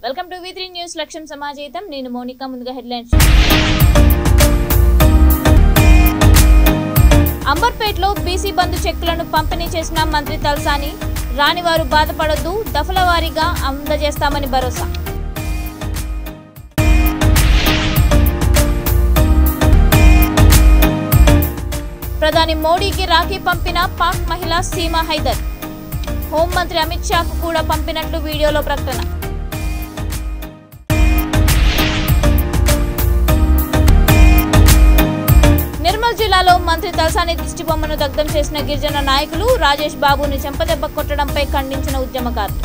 Welcome to V3 news లక్ష్యం సమాజేతం. నేను మోనికా. ముందుగా హెడ్లైన్స్. అంబర్పేటలో బీసీ బంధు చెక్కులను పంపిణీ చేసిన మంత్రి తలసాని. రాని వారు బాధపడొద్దు, దఫల వారీగా అందజేస్తామని భరోసా. ప్రధాని మోడీకి రాఖీ పంపిన పాక్ మహిళ సీమా హైదర్. హోంమంత్రి అమిత్ షాకు కూడా పంపినట్లు వీడియోలో ప్రకటన. నిర్మల్ జిల్లాలో మంత్రి తలసాని దిష్టిబొమ్మను దగ్ధం చేసిన గిరిజన నాయకులు. రాజేష్ బాబుని చెంపదెబ్బ కొట్టడంపై ఖండించిన ఉద్యమకారులు.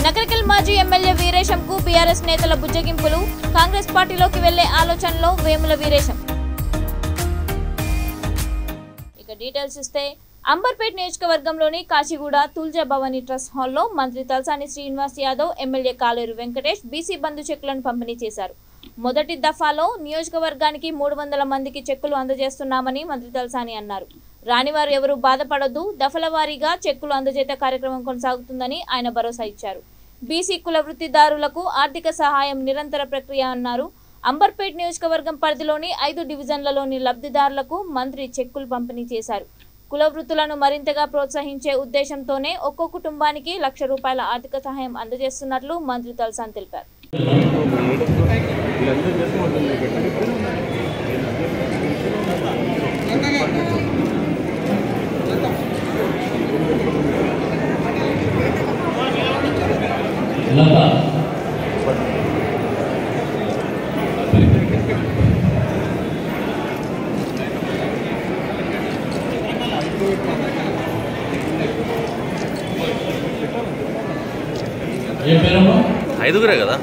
నకరికల్ మాజీ ఎమ్మెల్యే వీరేశంకు బీఆర్ఎస్ నేతల బుజ్జగింపులు. కాంగ్రెస్ పార్టీలోకి వెళ్లే ఆలోచనలో వేముల వీరేశం. ఇక డీటెయిల్స్ ఇస్తే, అంబర్పేట్ నియోజకవర్గంలోని కాచిగూడ తుల్జా భవానీ ట్రస్ట్ హాల్లో మంత్రి తలసాని శ్రీనివాస్ యాదవ్, ఎమ్మెల్యే కాలేరు వెంకటేష్ బీసీ బంధు చెక్కులను పంపిణీ చేశారు. మొదటి దఫాలో నియోజకవర్గానికి 300 మందికి చెక్కులు అందజేస్తున్నామని మంత్రి తలసాని అన్నారు. రానివారు ఎవరూ బాధపడొద్దు, దఫల వారీగా చెక్కులు అందజేత కార్యక్రమం కొనసాగుతుందని ఆయన భరోసా ఇచ్చారు. బీసీ కుల వృత్తిదారులకు ఆర్థిక సహాయం నిరంతర ప్రక్రియ అన్నారు. అంబర్పేట్ నియోజకవర్గం పరిధిలోని 5 డివిజన్లలోని లబ్ధిదారులకు మంత్రి చెక్కులు పంపిణీ చేశారు. కుల వృత్తులను మరింతగా ప్రోత్సహించే ఉద్దేశంతోనే ఒక్కో కుటుంబానికి ₹1,00,000 ఆర్థిక సహాయం అందజేస్తున్నట్లు మంత్రి తలసాని తెలిపారు. ఐదుగురే కదా.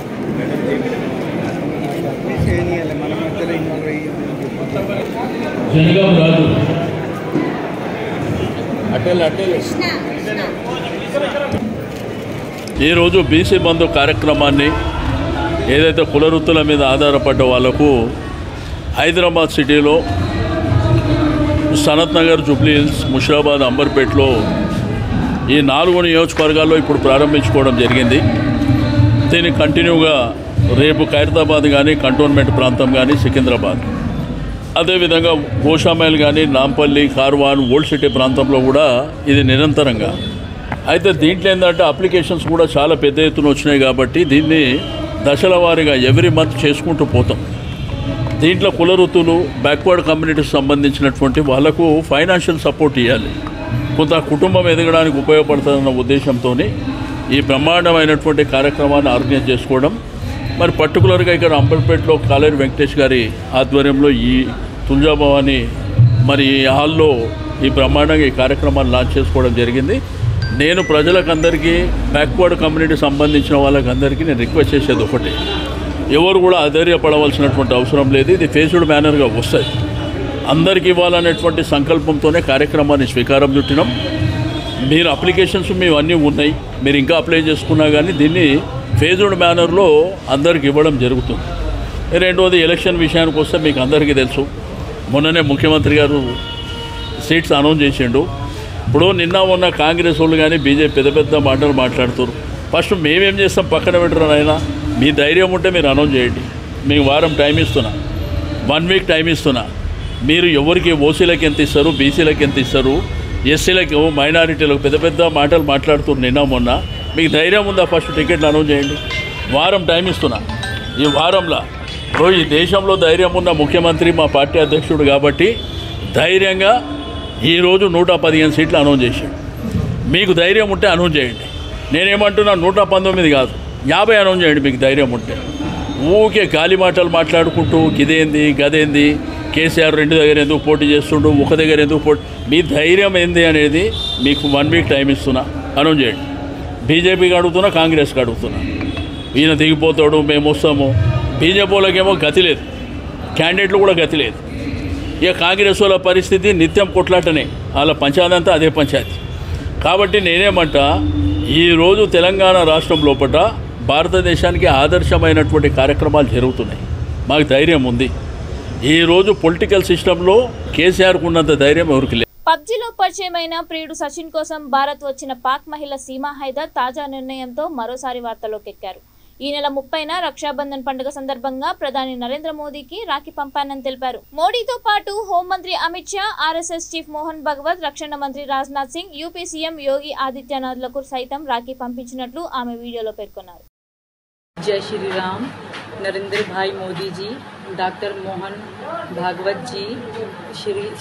ఈరోజు బీసీ బంధు కార్యక్రమాన్ని ఏదైతే కుల వృత్తుల మీద ఆధారపడ్డ వాళ్లకు హైదరాబాద్ సిటీలో సనత్ నగర్, జూబ్లీ హిల్స్, ముషిరాబాద్, అంబర్పేటలో ఈ 4 నియోజకవర్గాల్లో ఇప్పుడు ప్రారంభించుకోవడం జరిగింది. దీన్ని కంటిన్యూగా రేపు ఖైరతాబాద్ కానీ, కంటోన్మెంట్ ప్రాంతం కానీ, సికింద్రాబాద్, అదేవిధంగా గోషామైల్ కానీ, నాంపల్లి, కార్వాన్, ఓల్డ్ సిటీ ప్రాంతంలో కూడా ఇది నిరంతరంగా. అయితే దీంట్లో ఏంటంటే అప్లికేషన్స్ కూడా చాలా పెద్ద ఎత్తున వచ్చినాయి కాబట్టి దీన్ని దశల వారీగా ఎవ్రీ మంత్ చేసుకుంటూ పోతాం. దీంట్లో కుల వృత్తులు, బ్యాక్వర్డ్ కమ్యూనిటీకి సంబంధించినటువంటి వాళ్ళకు ఫైనాన్షియల్ సపోర్ట్ ఇవ్వాలి, కొంత కుటుంబం ఎదగడానికి ఉపయోగపడుతుందన్న ఉద్దేశంతో ఈ బ్రహ్మాండమైనటువంటి కార్యక్రమాన్ని ఆర్గనైజ్ చేసుకోవడం. మరి పర్టికులర్గా ఇక్కడ అంబర్పేటలో కాలేరు వెంకటేష్ గారి ఆధ్వర్యంలో ఈ తుల్జా భవానీ మరి ఈ హాల్లో ఈ బ్రహ్మాండంగా ఈ కార్యక్రమాన్ని లాంచ్ చేసుకోవడం జరిగింది. నేను ప్రజలకందరికీ, బ్యాక్వర్డ్ కమ్యూనిటీకి సంబంధించిన వాళ్ళకందరికీ నేను రిక్వెస్ట్ చేసేది ఒకటి, ఎవరు కూడా అధైర్యపడవలసినటువంటి అవసరం లేదు. ఇది ఫేస్డ్ మేనర్గా వస్తుంది, అందరికీ ఇవ్వాలనేటువంటి సంకల్పంతోనే కార్యక్రమాన్ని స్వీకారం చుట్టినాం. మీరు అప్లికేషన్స్ అన్నీ ఉన్నాయి, మీరు ఇంకా అప్లై చేసుకున్నా కానీ దీన్ని ఫేజ్డ్ మేనర్లో అందరికి ఇవ్వడం జరుగుతుంది. రెండవది, ఎలక్షన్ విషయానికి వస్తే మీకు అందరికీ తెలుసు, మొన్ననే ముఖ్యమంత్రి గారు సీట్స్ అనౌన్స్ చేసిండు. ఇప్పుడు నిన్న ఉన్న కాంగ్రెస్ వాళ్ళు కానీ బీజేపీ పెద్ద పెద్ద మాటలు మాట్లాడుతారు. ఫస్ట్ మేమేం చేస్తాం, పక్కన పెట్టరు అయినా. మీ ధైర్యం ఉంటే మీరు అనౌన్స్ చేయండి. మీకు వారం టైం ఇస్తున్నా, 1 వీక్ టైం ఇస్తున్నా. మీరు ఎవరికి ఓసీలకు ఎంత ఇస్తారు, బీసీలకు ఎంత ఇస్తారు, ఎస్సీలకు, మైనారిటీలకు పెద్ద పెద్ద మాటలు మాట్లాడుతున్నారు నిన్న మొన్న. మీకు ధైర్యం ఉందా, ఫస్ట్ టికెట్లు అనౌన్స్ చేయండి. వారం టైం ఇస్తున్నా. ఈ వారంలో ఇప్పుడు ఈ దేశంలో ధైర్యం ఉన్న ముఖ్యమంత్రి మా పార్టీ అధ్యక్షుడు కాబట్టి ధైర్యంగా ఈరోజు 115 సీట్లు అనౌన్స్ చేశాడు. మీకు ధైర్యం ఉంటే అనౌన్స్ చేయండి. నేనేమంటున్నా, 119 కాదు, 50 అనౌన్స్ చేయండి మీకు ధైర్యం ఉంటే. ఊకే గాలి మాటలు మాట్లాడుకుంటూ ఇదేంది గదేంది, కేసీఆర్ 2 దగ్గర ఎందుకు పోటీ చేస్తుండు, ఒక దగ్గర ఎందుకు పోటీ, మీ ధైర్యం ఏంది అనేది మీకు 1 వీక్ టైం ఇస్తున్నా, అనౌన్స్ చేయండి. బీజేపీకి అడుగుతున్నా, కాంగ్రెస్కి అడుగుతున్నా. ఈయన దిగిపోతాడు, మేము వస్తాము. బీజేపీ వాళ్ళకేమో గతి లేదు, క్యాండిడేట్లు కూడా గతి లేదు. ఇక కాంగ్రెస్ వాళ్ళ పరిస్థితి నిత్యం కొట్లాటనే, వాళ్ళ పంచాయతీ అంతా అదే పంచాయతీ. కాబట్టి నేనేమంటా, ఈరోజు తెలంగాణ రాష్ట్రం లోపల భారతదేశానికి ఆదర్శమైనటువంటి కార్యక్రమాలు జరుగుతున్నాయి. మాకు ధైర్యం ఉంది. ఈరోజు పొలిటికల్ సిస్టంలో కేసీఆర్కు ఉన్నంత ధైర్యం ఎవరికి లేదు. పబ్జీలో పరిచయమైన ప్రియుడు సచిన్ కోసం భారత్ వచ్చిన పాక్ మహిళ సీమా హైదర్ తాజా నిర్ణయంతో మరోసారి వార్తల్లోకెక్కారు. ఈ నెల 30న రక్షాబంధన్ పండుగ సందర్భంగా ప్రధాని నరేంద్ర మోదీకి రాఖీ పంపానని తెలిపారు. మోడీతో పాటు హోంమంత్రి అమిత్ షా, ఆర్ఎస్ఎస్ చీఫ్ మోహన్ భగవత్, రక్షణ మంత్రి రాజ్నాథ్ సింగ్, యూపీ సీఎం యోగి ఆదిత్యనాథ్లకు సైతం రాఖీ పంపించినట్లు ఆమె వీడియోలో పేర్కొన్నారు. जय श्री राम। नरेंद्र भाई मोदी जी, डॉक्टर मोहन भागवत जी,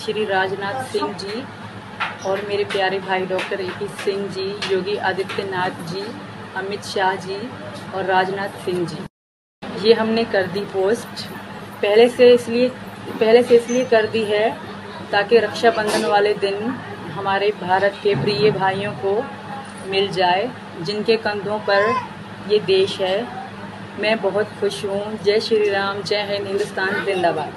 श्री राजनाथ सिंह जी और मेरे प्यारे भाई डॉक्टर ए.पी. सिंह जी, योगी आदित्यनाथ जी, अमित शाह जी और राजनाथ सिंह जी, ये हमने कर दी पोस्ट। पहले से इसलिए कर दी है ताकि रक्षाबंधन वाले दिन हमारे भारत के प्रिय भाइयों को मिल जाए जिनके कंधों पर ये देश है। मैं बहुत खुश हूँ। जय श्री राम, जय हिंद, हिंदुस्तान जिंदाबाद।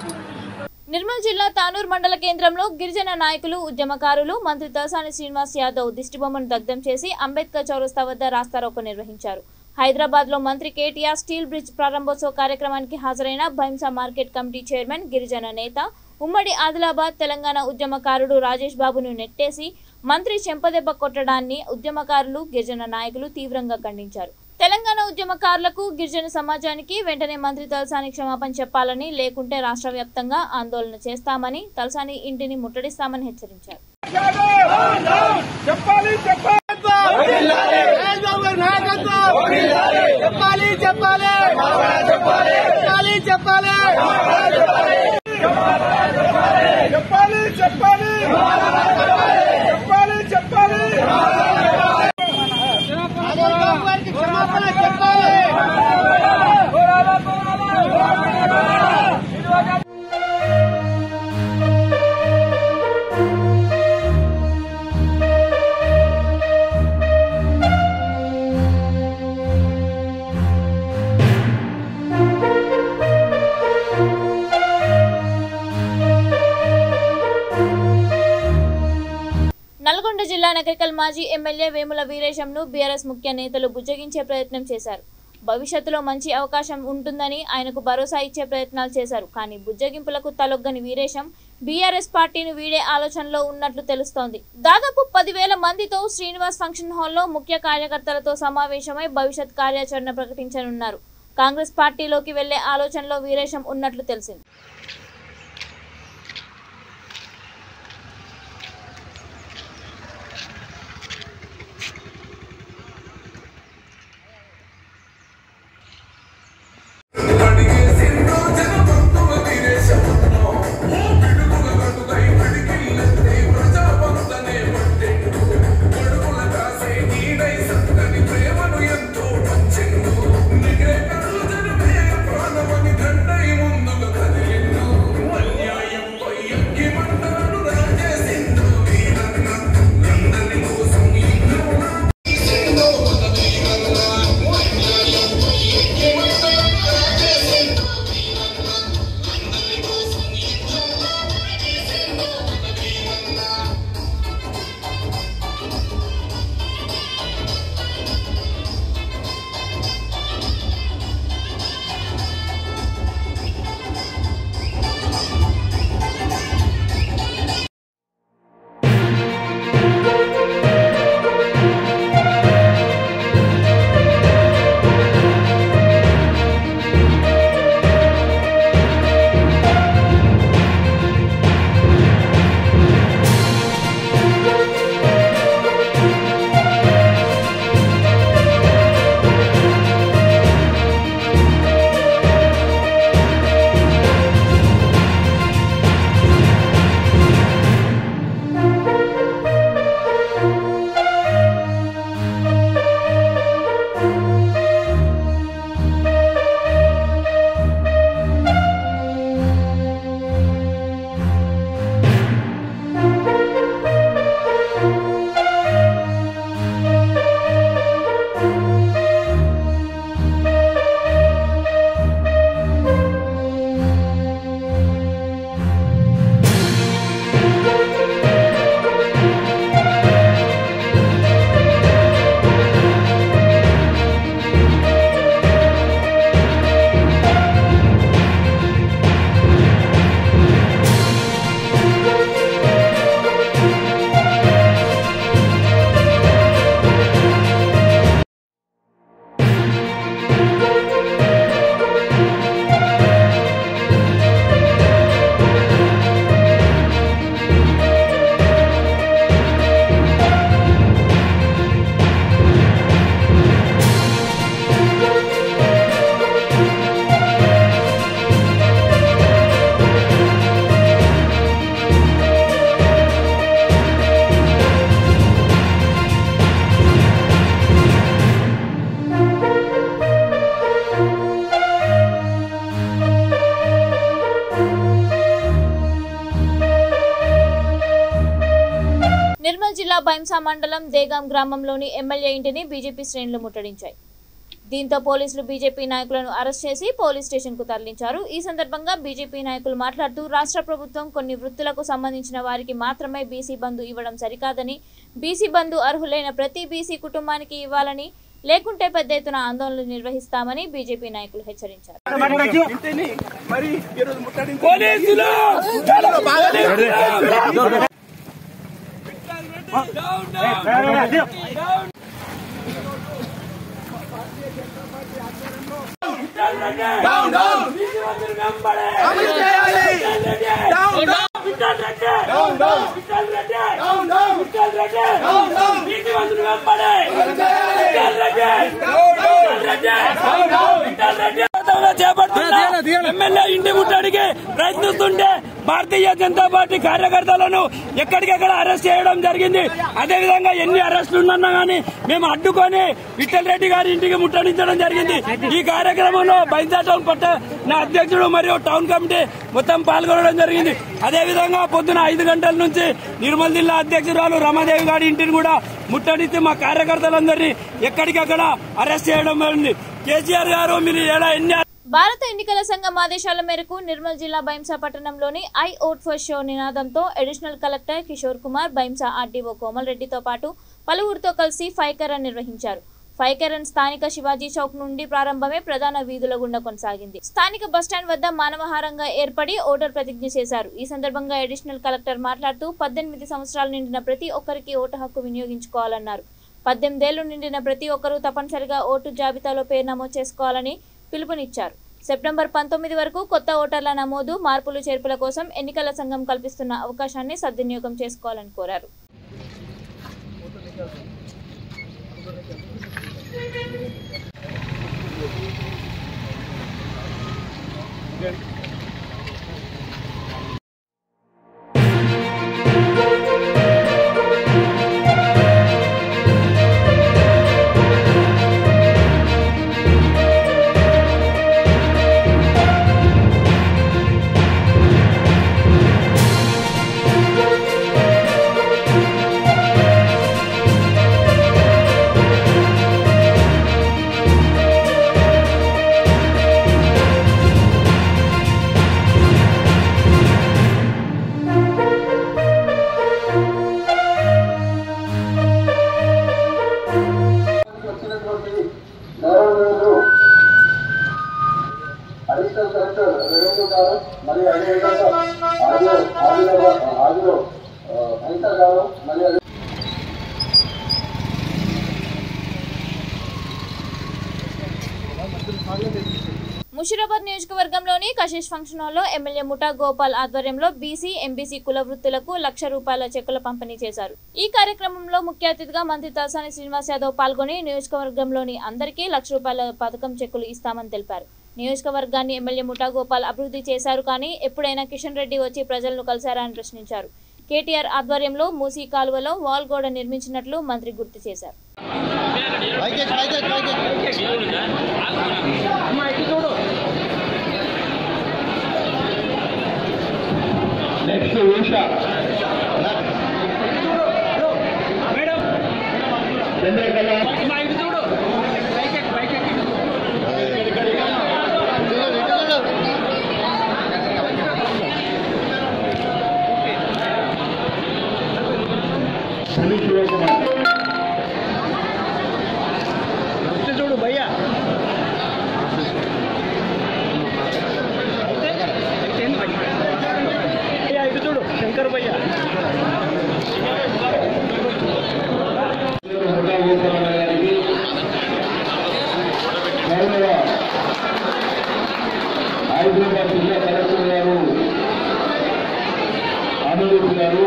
నిర్మల్ జిల్లా తానూర్ మండల కేంద్రంలో గిరిజన నాయకులు, ఉద్యమకారులు మంత్రి తలసాని శ్రీనివాస్ యాదవ్ దిష్టిబొమ్మను దగ్ధం చేసి అంబేద్కర్ చౌరస్తా వద్ద రాస్తారోకో నిర్వహించారు. హైదరాబాద్ లో మంత్రి కేటీఆర్ స్టీల్ బ్రిడ్జ్ ప్రారంభోత్సవ కార్యక్రమానికి హాజరైన భైంసా మార్కెట్ కమిటీ చైర్మన్, గిరిజన నేత, ఉమ్మడి ఆదిలాబాద్ తెలంగాణ ఉద్యమకారుడు రాజేష్ బాబును నెట్టేసి మంత్రి చెంపదెబ్బ కొట్టడాన్ని ఉద్యమకారులు, గిరిజన నాయకులు తీవ్రంగా ఖండించారు. తెలంగాణ ఉద్యమకారులకు, గిరిజన సమాజానికి వెంటనే మంత్రి తలసాని క్షమాపణ చెప్పాలని, లేకుంటే రాష్ట్ర వ్యాప్తంగా ఆందోళన చేస్తామని, తలసాని ఇంటిని ముట్టడిస్తామని హెచ్చరించారు. నల్గొండ జిల్లా నగరికల్ మాజీ ఎమ్మెల్యే వేముల వీరేశంను బీఆర్ఎస్ ముఖ్య నేతలు బుజ్జగించే ప్రయత్నం చేశారు. భవిష్యత్తులో మంచి అవకాశం ఉంటుందని ఆయనకు భరోసా ఇచ్చే ప్రయత్నాలు చేశారు. కానీ బుజ్జగింపులకు తలొగ్గని వీరేశం బీఆర్ఎస్ పార్టీని వీడే ఆలోచనలో ఉన్నట్లు తెలుస్తోంది. దాదాపు 10,000 మందితో శ్రీనివాస్ ఫంక్షన్ హాల్లో ముఖ్య కార్యకర్తలతో సమావేశమై భవిష్యత్ కార్యాచరణ ప్రకటించనున్నారు. కాంగ్రెస్ పార్టీలోకి వెళ్లే ఆలోచనలో వీరేశం ఉన్నట్లు తెలిసింది. నిర్మల్ జిల్లా బైంసా మండలం దేగాం గ్రామంలోని ఎమ్మెల్యే ఇంటిని బీజేపీ శ్రేణులు ముట్టడించాయి. దీంతో పోలీసులు బీజేపీ నాయకులను అరెస్ట్ చేసి పోలీస్ స్టేషన్కు తరలించారు. ఈ సందర్భంగా బీజేపీ నాయకులు మాట్లాడుతూ రాష్ట్ర ప్రభుత్వం కొన్ని వృత్తులకు సంబంధించిన వారికి మాత్రమే బీసీ బంధు ఇవ్వడం సరికాదని, బీసీ బంధు అర్హులైన ప్రతి బీసీ కుటుంబానికి ఇవ్వాలని, లేకుంటే పెద్ద ఎత్తున ఆందోళనలు నిర్వహిస్తామని బీజేపీ నాయకులు హెచ్చరించారు. ఎమ్మెల్యే ఇంటి ముట్టడికి ప్రయత్నిస్తుంటే భారతీయ జనతా పార్టీ కార్యకర్తలను ఎక్కడికెక్కడ అరెస్ట్ చేయడం జరిగింది. అదేవిధంగా ఎన్ని అరెస్టులు ఉన్నా గానీ మేము అడ్డుకొని విఠల్ రెడ్డి గారి ఇంటికి ముట్టడించడం జరిగింది. ఈ కార్యక్రమంలో బైంసా టౌన్ పట్టణ అధ్యక్షుడు మరియు టౌన్ కమిటీ మొత్తం పాల్గొనడం జరిగింది. అదేవిధంగా పొద్దున 5 గంటల నుంచి నిర్మల్ జిల్లా అధ్యక్షురాలు రమాదేవి గారి ఇంటిని కూడా ముట్టడిస్తే మా కార్యకర్తలందరినీ ఎక్కడికక్కడ అరెస్ట్ చేయడం జరిగింది. కేసీఆర్ గారు మీరు ఎన్ని భారత ఎన్నికల సంఘం ఆదేశాల మేరకు నిర్మల్ జిల్లా బైంసా పట్టణంలోని ఐ ఓట్ ఫర్ షో నినాదంతో additional collector Kishore Kumar, Bhainsa RDO Komal రెడ్డితో పాటు పలువురితో కలిసి ఫైకరన్ నిర్వహించారు. ఫైకరన్ స్థానిక శివాజీ చౌక్ నుండి ప్రారంభమే ప్రధాన వీధుల గుండా కొనసాగింది. స్థానిక బస్టాండ్ వద్ద మానవహారంగా ఏర్పడి ఓటర్ ప్రతిజ్ఞ చేశారు. ఈ సందర్భంగా అడిషనల్ కలెక్టర్ మాట్లాడుతూ 18 సంవత్సరాలు నిండిన ప్రతి ఒక్కరికి ఓటు హక్కు వినియోగించుకోవాలన్నారు. 18 ఏళ్లు నిండిన ప్రతి ఒక్కరూ తప్పనిసరిగా ఓటు జాబితాలో పేరు నమోదు చేసుకోవాలని పిలుపునిచ్చారు. సెప్టెంబర్ 19 వరకు కొత్త ఓటర్ల నమోదు, మార్పులు చేర్పుల కోసం ఎన్నికల సంఘం కల్పిస్తున్న అవకాశాన్ని సద్వినియోగం చేసుకోవాలని కోరారు. అడిషనల్ కలెక్టర్ రెవెన్యూ గారు మరియు అదేవిధంగా ఆదిలో బైంసా గారు మరియు ముషిరాబాద్ నియోజకవర్గంలోని కశిష్ ఫంక్షన్ హాల్లో ఎమ్మెల్యే ముఠా గోపాల్ ఆధ్వర్యంలో బీసీ, ఎంబీసీ కుల వృత్తులకు ₹1,00,000 చెక్కుల పంపిణీ చేశారు. ఈ కార్యక్రమంలో ముఖ్య అతిథిగా మంత్రి తలసాని శ్రీనివాస్ యాదవ్ పాల్గొని నియోజకవర్గంలోని అందరికీ ₹1,00,000 పథకం చెక్కులు ఇస్తామని తెలిపారు. నియోజకవర్గాన్ని ఎమ్మెల్యే ముఠా గోపాల్ అభివృద్ధి చేశారు, కానీ ఎప్పుడైనా కిషన్ రెడ్డి వచ్చి ప్రజలను కలిశారా అని ప్రశ్నించారు. కేటీఆర్ ఆధ్వర్యంలో మూసీ కాలువలో వాల్ గోడ నిర్మించినట్లు మంత్రి గుర్తు చేశారు. చూడు భయ్యా ఇటు చూడు శంకర్ భయ్యా హైదరాబాద్ జిల్లా కలెక్టర్ గారు ఆనందిస్తున్నారు.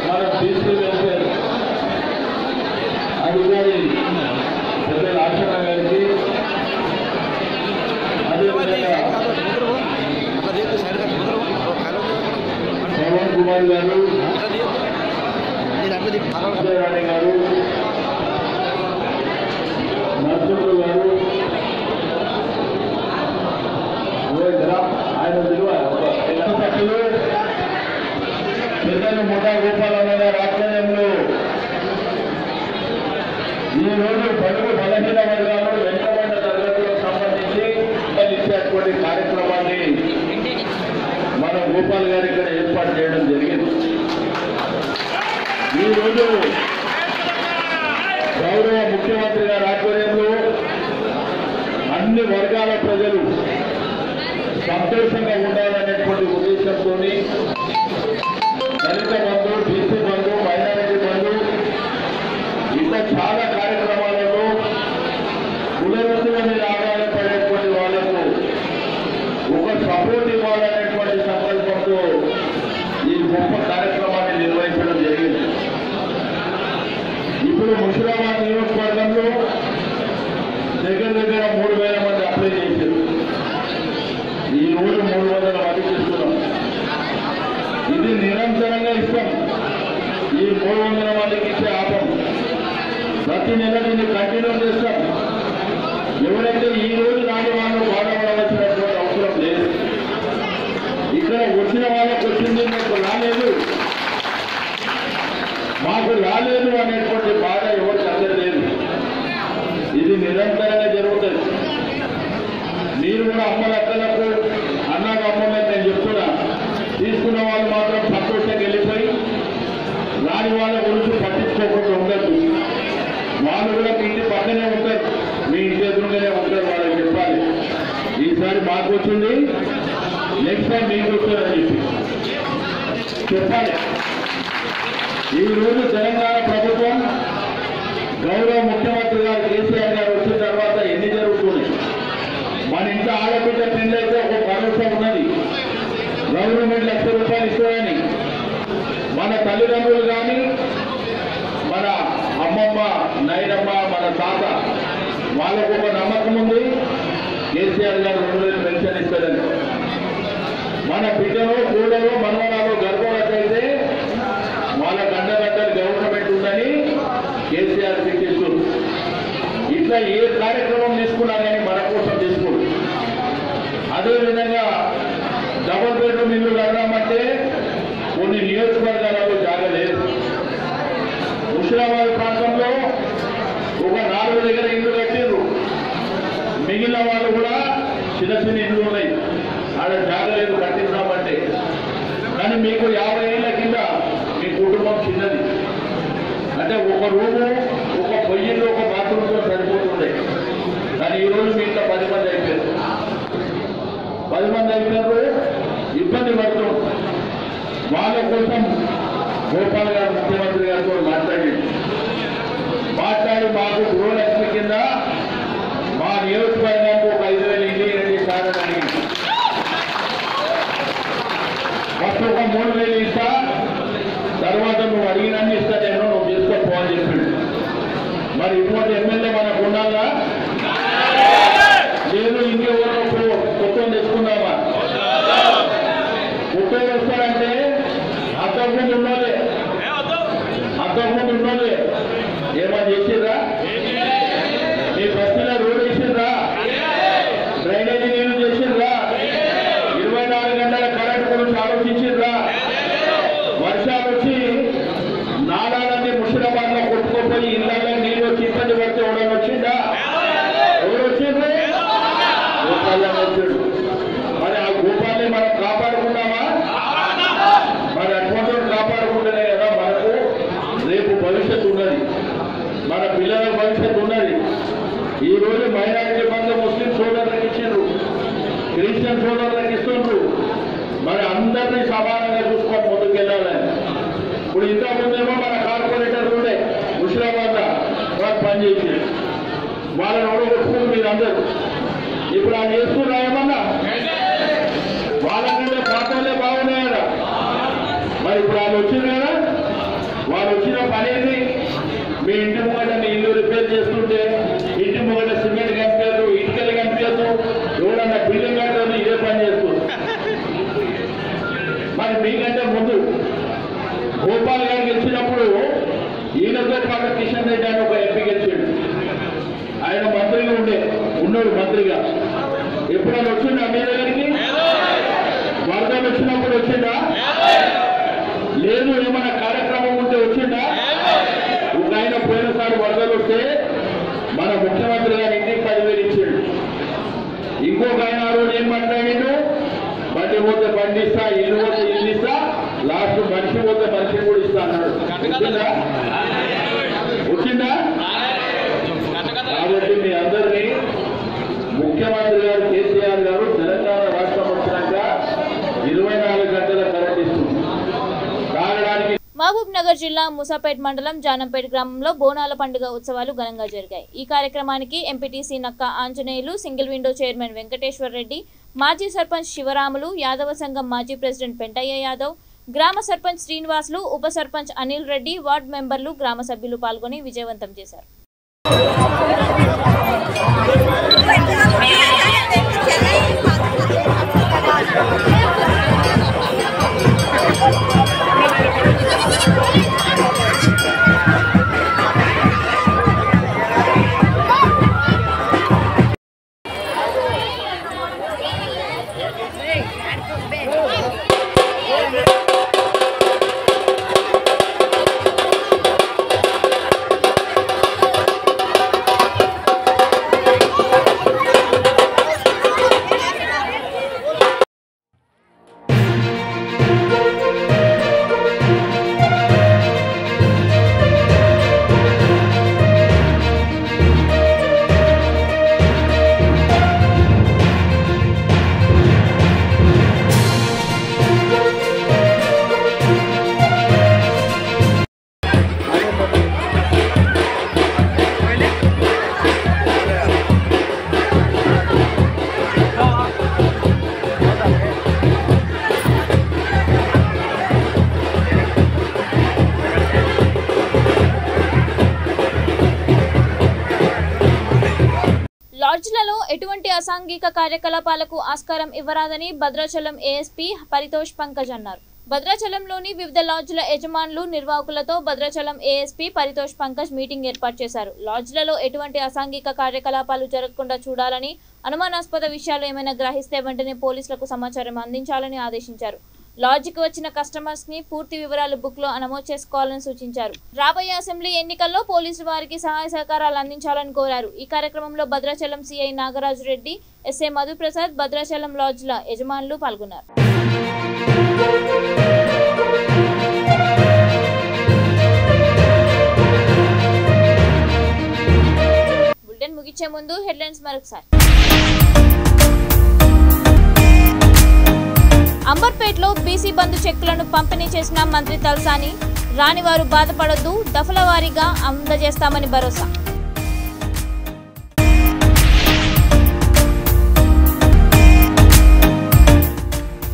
మన బీసీ వెల్ఫేర్ అధికారి పెద్ద ఆశన గారికి, అదేవిధంగా పవన్ కుమార్ గారు, రాణి గారు, నర్సులు గారు, ఆయన విలువ పెద్దలు ముఠా గోపాలన్న గారి ఆధ్వర్యంలో ఈరోజు బడుగు బలహీన వర్గాలు వెనుకబడిన తరగతులకు సంబంధించి ఇచ్చేటువంటి కార్యక్రమాన్ని మన గోపాల్ గారు ఇక్కడ ఏర్పాటు చేయడం జరిగింది. ఈరోజు గౌరవ ముఖ్యమంత్రి గారి ఆధ్వర్యంలో అన్ని వర్గాల ప్రజలు సంతోషంగా ఉండాలనేటువంటి ఉద్దేశంతో దళిత బంధు, బీసీ బంధు, మైనారిటీ బంధు ఇంకా చాలా కార్యక్రమాలలో కులవృత్తుల మీద ఆధారపడేటువంటి వాళ్లకు ఒక సపోర్ట్ ఇవ్వాలనేటువంటి సంకల్పంతో ఈ గొప్ప కార్యక్రమాన్ని నిర్వహించడం జరిగింది. ఇప్పుడు ముషిరాబాద్ నియోజకవర్గంలో దగ్గర 3,000 మంది అప్లై చేశారు. ఈ రోజు 300 మందికి ఇస్తున్నాం. ఇది నిరంతరంగా ఇస్తాం. ఈ 300 మందికి ఇచ్చే ఆపం ప్రతి నెల దీన్ని కంటిన్యూ చేస్తాం. ఎవరైతే ఈ రోజు రాని వాళ్ళు బాధపడవలసినటువంటి అవసరం లేదు. ఇక్కడ వచ్చిన వాళ్ళకు వచ్చింది, మాకు రాలేదు అనేటువంటి బాధ ఎవరికి అందలేదు. ఇది నిరంతరంగా జరుగుతుంది. మీరు కూడా అమ్మలక్కలకు అన్నదమ్ములకు నేను చెప్తున్నా, తీసుకున్న వాళ్ళు మాత్రం సంతోషంగా వెళ్ళిపోయి రాని వాళ్ళ గురించి పట్టించుకోకుండా ఉండద్దు. వాళ్ళు కూడా మీ ఇంటి పక్కనే ఉంటారు, మీ ఇంటి ఎదురుగానే ఉంటారు. వాళ్ళకి చెప్పాలి ఈసారి మాకు వచ్చింది, నెక్స్ట్ టైం మీకు వస్తుందని చెప్పాలి. ఈ రోజు తెలంగాణ ప్రభుత్వం గౌరవ ముఖ్యమంత్రి గారు కేసీఆర్ గారు వచ్చిన తర్వాత ఎన్ని జరుగుతున్నాయి. మన ఇంట్లో ఆడబిడ్డ పెళ్ళైతే ఒక భరోసా ఉన్నది, గవర్నమెంట్ ₹1,00,000 ఇస్తారని. మన తల్లిదండ్రులు కానీ, మన అమ్మమ్మ, నాయనమ్మ, మన తాత వాళ్ళకు ఒక నమ్మకం ఉంది, కేసీఆర్ గారు 2,000 పెన్షన్ ఇస్తారని. మన బిడ్డలో, కూడలో, మనవరాలు గర్భవతి అయితే వాళ్ళ గంటగంటలు గవర్నమెంట్ ఉందని కేసీఆర్ ఇస్తుంది. ఇట్లా ఏ కార్యక్రమం తీసుకున్నా కానీ మన కోసం తీసుకోడు. అదేవిధంగా డబుల్ బెడ్రూమ్ ఇల్లు కడదామంటే కొన్ని నియోజకవర్గాలలో జాగలేదు. ముషిరాబాద్ ప్రాంతంలో ఒక 4 దగ్గర ఇల్లు కట్టిర్రు. మిగిలిన వాళ్ళు కూడా చిన్న చిన్న ఇల్లు ఉన్నాయి, ఆడ జాగలేదు కట్టిద్దామంటే. కానీ మీకు 50 ఏళ్ల కింద మీ కుటుంబం చిన్నది అంటే ఒక రూము, ఒక పొయ్యిలో, ఒక బాత్రూమ్తో సరిపోతుండే. కానీ ఈరోజు మీ ఇంట్లో 10 మంది అయిపోయారు. 10 మంది అయిపోయారు, ఇబ్బంది పడుతుంది. వాళ్ళ కోసం గోపాల్ గారు ముఖ్యమంత్రి గారితో మాట్లాడి మాకు గృహలక్ష్మి కింద మా నియోజకవర్గానికి ఒక 5,000 ఇల్లు ఇవ్వండి సార్ అని అడిగింది. ఫస్ట్ ఒక 3,000 ఇస్తా, తర్వాత నువ్వు అడిగినన్ని ఇస్తా, నేను నువ్వు చేసుకోపో అని చెప్పాడు. మరి ఇటువంటి ఎమ్మెల్యే మనకు ఉండాలా లేదు? ఇంకెవరో కొత్త తెచ్చుకుందామా? కొత్త వస్తారంటే అంతకుముందు ఉన్నోలే ఏమన్నా చేసిర్రా? మీ బస్తీలో రోడ్ వేసిర్రా? డ్రైనేజీ నీళ్లు చేసిర్రా? 24 గంటల కరెంట్ గురించి ఆలోచించిర్రా? వర్షాలు వచ్చి నాడాలన్నీ ముషిరాబాద్ లో కొట్టుకోపోయి ఇళ్ళలో నీళ్ళు వచ్చి ఇబ్బంది పడితే ఎవడని వచ్చిందా? ఎవరు వచ్చిండ్రు? గోపాలనే వచ్చాడు. మరి ఆ గోపాల్ని మనం కాపాడుకున్నామా? మరి అటువంటి కాపాడుకుంటేనే కదా మనకు రేపు భవిష్యత్తు ఉన్నది, మన పిల్లల భవిష్యత్తు ఉన్నది. ఈ రోజు మైనారిటీ బంధు ముస్లిం సోదరులకు ఇచ్చిండ్రు, క్రిస్టియన్ సోదరులకు ఇస్తుండ్రు. మరి అందరినీ సమానంగా చూసుకొని ముందుకెళ్ళాలని. ఇప్పుడు ఇంతకుముందేమో మన కార్పొరేటర్లు ఉండే ముషిరాబాద్ వాళ్ళు పనిచేసి వాళ్ళని ఓడగొట్టుకుని మీరు అందరూ ఇప్పుడు ఆయన చేస్తున్నా ఏమన్నా? వాళ్ళకంటే పాత్రలే బాగున్నాయి కదా. మరి ఇప్పుడు వాళ్ళు వచ్చింది కదా, వాళ్ళు వచ్చిన పని ఏంటి? మీ ఇంటి ముంగట మీ ఇల్లు రిపేర్ చేస్తుంటే ఇంటి ముంగట సిమెంట్ కనిపించదు, ఇటుకలు కనిపించదు, ఎవరన్నా బిల్డింగ్ కట్టదు, ఇదే పని చేస్తుంది. మరి మీకంటే ముందు గోపాల్ గారు గెలిచినప్పుడు ఈయనతో పాటు కిషన్ రెడ్డి అని ఒక ఎంపీ గెలిచాడు. ఆయన మంత్రిగా ఉన్నాడు మంత్రిగా. ఎప్పుడైనా వచ్చిందా మీ దగ్గరికి? వరదలు వచ్చినప్పుడు వచ్చిందా? లేదు. వచ్చిందా? కాబట్టి మీ అందరినీ ముఖ్యమంత్రి గారు కేసీఆర్ గారు తెలంగాణ రాష్ట్రం వచ్చినాక 24 గంటల కరెంట్ ఇస్తుంది. తాగడానికి మహబూబ్ నగర్ జిల్లా ముసాపేట్ మండలం జానంపేట్ గ్రామంలో బోనాల పండుగ ఉత్సవాలు ఘనంగా జరిగాయి. ఈ కార్యక్రమానికి ఎంపీటీసీ నక్క Anjaneyulu, single window chairman Venkateshwar Reddy, మాజీ సర్పంచ్ శివరాములు, యాదవ సంఘం మాజీ ప్రెసిడెంట్ పెంటయ్య యాదవ్, గ్రామ సర్పంచ్ శ్రీనివాసులు, ఉప సర్పంచ్ అనిల్ రెడ్డి, వార్డు మెంబర్లు, గ్రామ సభ్యులు పాల్గొని విజయవంతం చేశారు. లాడ్జ్లలో ఎటువంటి అసాంఘిక కార్యకలాపాలకు ఆస్కారం ఇవ్వరాదని భద్రాచలం ఏఎస్పీ పరితోష్ పంకజ్ అన్నారు. భద్రాచలంలోని వివిధ లాడ్జ్ల యజమానులు, నిర్వాహకులతో భద్రాచలం ఏఎస్పీ పరితోష్ పంకజ్ మీటింగ్ ఏర్పాటు చేశారు. లాడ్జ్లలో ఎటువంటి అసాంఘిక కార్యకలాపాలు జరగకుండా చూడాలని, అనుమానాస్పద విషయాలు ఏమైనా గ్రహిస్తే వెంటనే పోలీసులకు సమాచారం అందించాలని ఆదేశించారు. లాడ్జికి వచ్చిన కస్టమర్స్ ని పూర్తి వివరాలు బుక్ లో నమోదు చేసుకోవాలని సూచించారు. రాబోయే అసెంబ్లీ ఎన్నికల్లో పోలీసులు వారికి సహాయ సహకారాలు అందించాలని కోరారు. ఈ కార్యక్రమంలో భద్రాచలం సిఐ నాగరాజు రెడ్డి, ఎస్ఐ మధుప్రసాద్, భద్రాచలం లాడ్జ్ల యజమానులు పాల్గొన్నారు. బులెటిన్ ముగించే ముందు హెడ్లైన్స్ మరొకసారి. అంబర్పేటలో బీసీ బంధు చెక్కులను పంపిణీ చేసిన మంత్రి తలసాని, రాని వారు బాధపడొద్దు, దఫల వారీగా అందజేస్తామని భరోసా.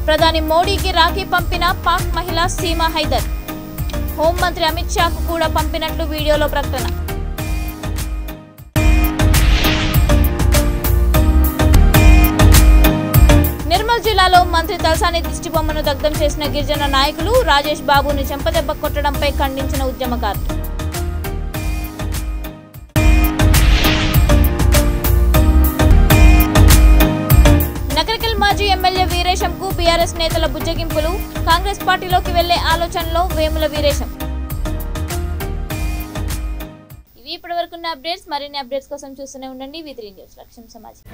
ప్రధాని మోడీకి రాఖీ పంపిన పాక్ మహిళ సీమా హైదర్, హోంమంత్రి అమిత్ షాకు కూడా పంపినట్లు వీడియోలో ప్రకటన. నిర్మల్ జిల్లాలో మంత్రి తలసాని దిష్టిబొమ్మను దగ్ధం చేసిన గిరిజన నాయకులు, రాజేష్ బాబుని చెంపదెబ్బ కొట్టడంపై ఖండించిన ఉద్యమకారులు. నకరికల్ మాజీ ఎమ్మెల్యే వీరేశంకు బీఆర్ఎస్ నేతల బుజ్జగింపులు, కాంగ్రెస్ పార్టీలోకి వెళ్లే ఆలోచనలో వేముల వీరేశం. ఇవి ఇప్పటివరకున్న అప్డేట్స్. మరిన్ని అప్డేట్స్ కోసం చూస్తూనే ఉండండి V3 న్యూస్. లక్ష్యం సమాజం.